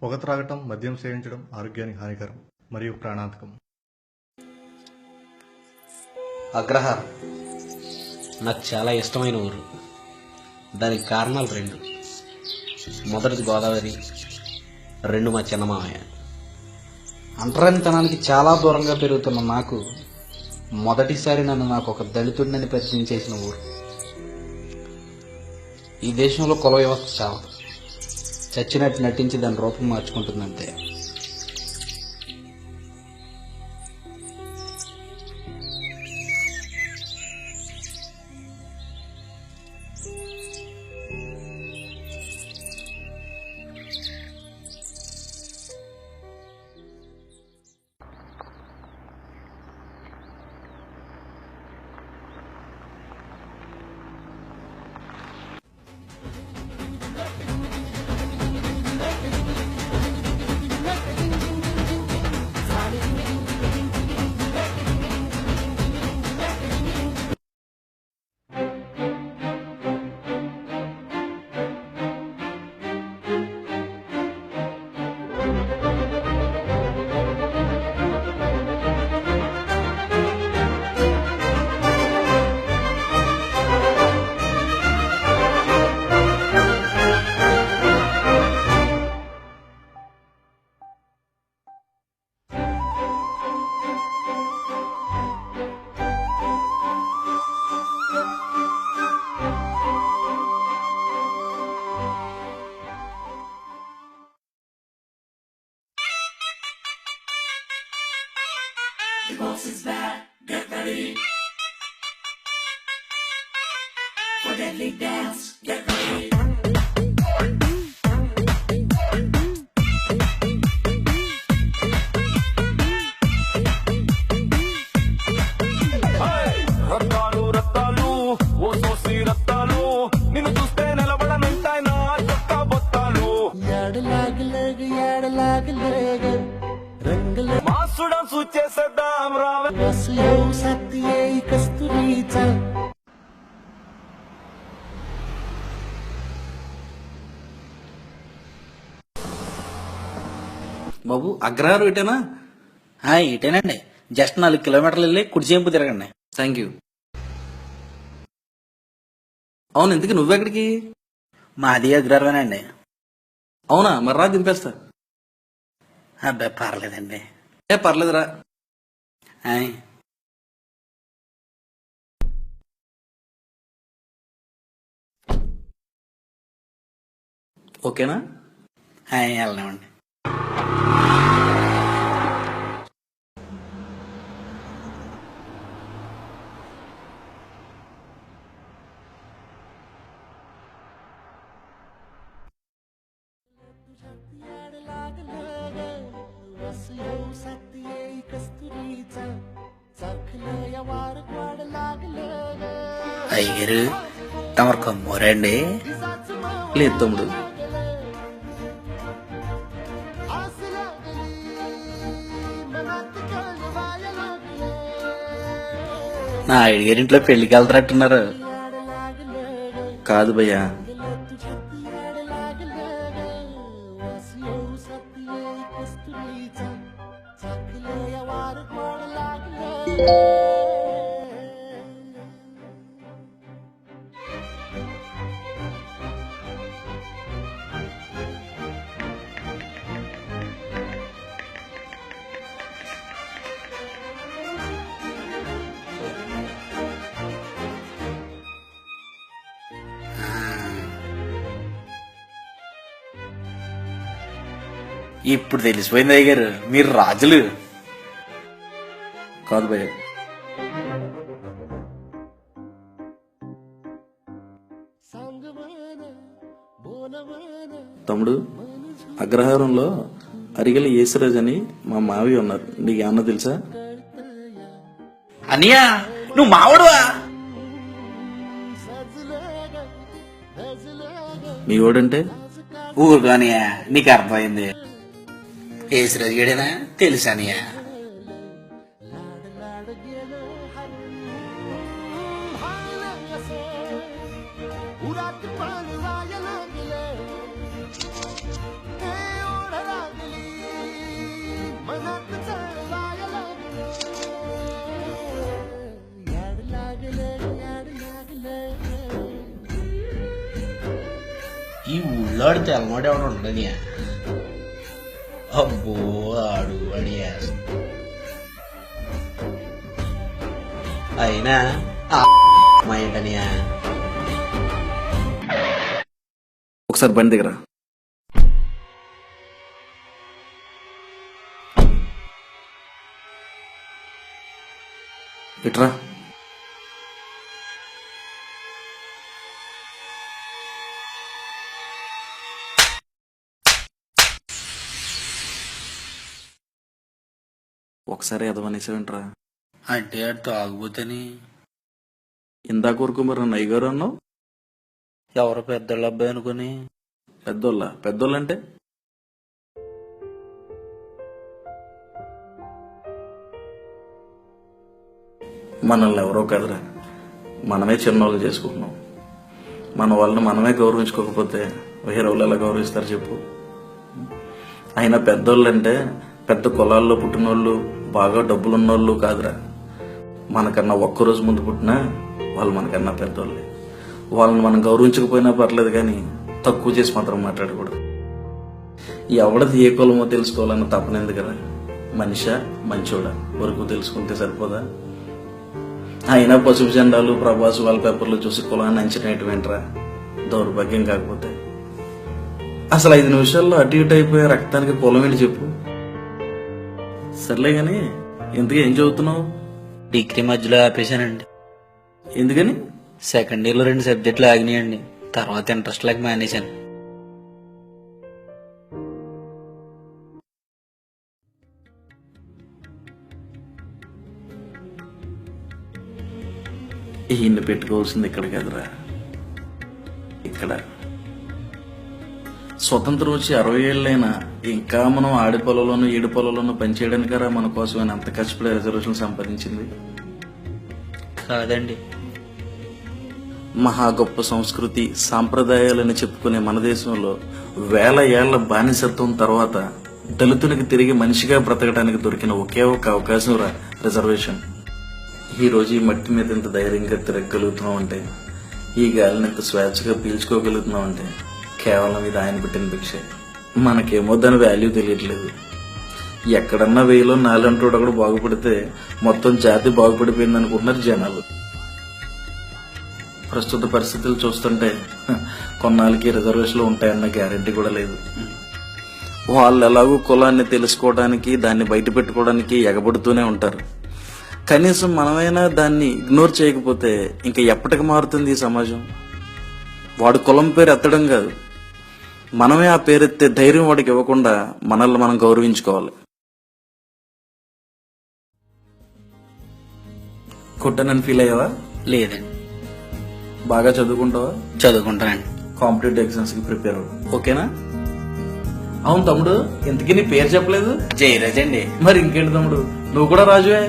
పొగ త్రాగటం, మద్యం సేవించడం ఆరోగ్యానికి హానికరం మరియు ప్రాణాంతకం. అగ్రహారం నాకు చాలా ఇష్టమైన ఊరు. దానికి కారణాలు రెండు. మొదటిది గోదావరి, రెండు మా చిన్నమామయ్య. అంటరానితనానికి చాలా దూరంగా పెరుగుతున్న నాకు మొదటిసారి నాకు ఒక దళితుడిని పరిచయం చేసిన ఊరు. ఈ దేశంలో కుల వ్యవస్థ చావదు, చచ్చినట్టు నటించి దాని రూపం మార్చుకుంటుందంతే. The boss is back, get ready for deadly dance, get ready. Rattalu Rattalu ఓ సోసి రత్తాలు నిన్ను చూస్తే నిలబడనంటాయి నా చొక్క బొత్తాలు మాసుడం సూచేసేద్దాం రావ బాబు, అగ్రహారం ఇటేనా? ఇటేనండి. జస్ట్ 4 కిలోమీటర్లు వెళ్ళి కుడిచేంపు తిరగండి. Thank you. అవును, ఎందుకు నువ్వెక్కడికి? మాది అగ్రహారమేనండి. అవునా, మరి రా దింపేస్తా. అబ్బాయి పర్లేదండి. పర్లేదురా. ఓకేనా? వెళ్దామండి. అయ్యారు తమరు కమ్మోరండి? లేదు తమ్ముడు. నా అడిగారింట్లో పెళ్లికి వెళ్తారట్టున్నారు. కాదు భయ్యా. ఇప్పుడు తెలిసిపోయింది అయ్యారు, మీరు రాజులు. కాదు భయ్య. తమ్ముడు, అగ్రహారంలో అరిగెల యేసరాజ్ అని మా మావి ఉన్నారు. నీకు ఏమన్నా తెలుసా? అనియా, నువ్వు మావాడువా? మీ ఓడంటే ఊరుగానియా, నీకు అర్థమైంది. యేసరాజు గడేనా తెలుసానియా? ఈ ఊళ్ళో ఆడు తెల్లమోడు ఎవడు ఉండదు. అబ్బో ఆడు అడియా అయినా మా ఏంటనియా. ఒకసారి బండి దగ్గర ఇట్రా. ఒకసారి ఎదవనేసావేంట్రా? అంటే ఆడు తాగుబోతని. ఇందాక వరకు మరి నన్ను అయ్యగారు అన్నావు. ఎవరో పెద్దోళ్ళ అబ్బాయి అనుకుని. పెద్దోళ్ళంటే మనల్ని ఎవరో కదరా, మనమే చిన్నోళ్ళు చేసుకుంటున్నాం. మన వాళ్ళని మనమే గౌరవించుకోకపోతే వేరే వాళ్ళు ఎలా గౌరవిస్తారు చెప్పు. అయినా పెద్దోళ్ళు అంటే పెద్ద కులాల్లో పుట్టినోళ్ళు, బాగా డబ్బులున్నోళ్ళు కాదురా. మనకన్నా ఒక్కరోజు ముందు పుట్టినా వాళ్ళు మనకన్నా పెద్దోళ్ళే. వాళ్ళని మనం గౌరవించకపోయినా పర్లేదు, కానీ తక్కువ చేసి మాత్రం మాట్లాడకూడదు. ఎవడది ఏ కులమో తెలుసుకోవాలన్న తప్పనేందు కదా. మనిషా మంచోడా వరకు తెలుసుకుంటే సరిపోదా? అయినా పసుపు జెండాలు, ప్రభాస్ వాల్ పేపర్లు చూసి కులాన్ని అంచనేటివేంట్రా? దౌర్భాగ్యం కాకపోతే. అసలు 5 నిమిషాల్లో అటు ఇటు అయిపోయే రక్తానికి కులం ఏంటి చెప్పు. సర్లే గాని ఎందుకు ఏం చదువుతున్నావు? డిగ్రీ మధ్యలో ఆపేశానండి. ఎందుకని? సెకండ్ ఇయర్ లో 2 సబ్జెక్టులు ఆగినాయండి. తర్వాత ఇంట్రెస్ట్ లేక మానేశాను. ఈయన్ని పెట్టుకోవాల్సింది ఇక్కడ కదరా, ఇక్కడ. స్వతంత్రం వచ్చి 60 ఏళ్ళైనా ఇంకా మనం ఆడి పొలంలోనూ ఈడి పొలంలోనూ పనిచేయడానికరా మన కోసం ఆయన అంత కష్టపడే రిజర్వేషన్ సంపాదించింది. కాదండి, మహా గొప్ప సంస్కృతి సాంప్రదాయాలని చెప్పుకునే మన దేశంలో 1000 ఏళ్ల బానిసత్వం తర్వాత దళితునికి తిరిగి మనిషిగా బ్రతకడానికి దొరికిన ఒకే ఒక అవకాశం రా రిజర్వేషన్. ఈ రోజు ఈ మట్టి మీద ఇంత ధైర్యంగా తిరగగలుగుతున్నాం అంటే, ఈ గాలిని ఇంత స్వేచ్ఛగా పీల్చుకోగలుగుతున్నాం అంటే కేవలం ఇది ఆయన పెట్టిన భిక్షే. మనకేమో దాని వాల్యూ తెలియట్లేదు. ఎక్కడన్నా 1000లో 4 ఒకడు బాగుపడితే మొత్తం జాతి బాగుపడిపోయింది అనుకుంటున్నారు జనాలు. ప్రస్తుత పరిస్థితులు చూస్తుంటే కొన్నాళ్ళకి రిజర్వేషన్లు ఉంటాయన్న గ్యారంటీ కూడా లేదు. వాళ్ళు ఎలాగో కులాన్ని తెలుసుకోవడానికి, దాన్ని బయట పెట్టుకోవడానికి ఎగబడుతూనే ఉంటారు. కనీసం మనమైనా దాన్ని ఇగ్నోర్ చేయకపోతే ఇంకా ఎప్పటికి మారుతుంది ఈ సమాజం? వాడు కులం పేరు ఎత్తడం కాదు, మనమే ఆ పేరెత్తే ధైర్యం వాడికి ఇవ్వకుండా మనల్ని మనం గౌరవించుకోవాలి. కొట్టనని ఫీల్ అయ్యావా? లేదండి. బాగా చదువుకుంటావా? చదువుకుంటానండి. కాంపిటేటివ్ ఎగ్జామ్స్ కి ప్రిపేర్ అవ్వు, ఓకేనా? అవును తమ్ముడు, ఇంతకీ నీ పేరు చెప్పలేదు. జయరాజ్ అండి. మరి ఇంకేంటి తమ్ముడు, నువ్వు కూడా రాజువే.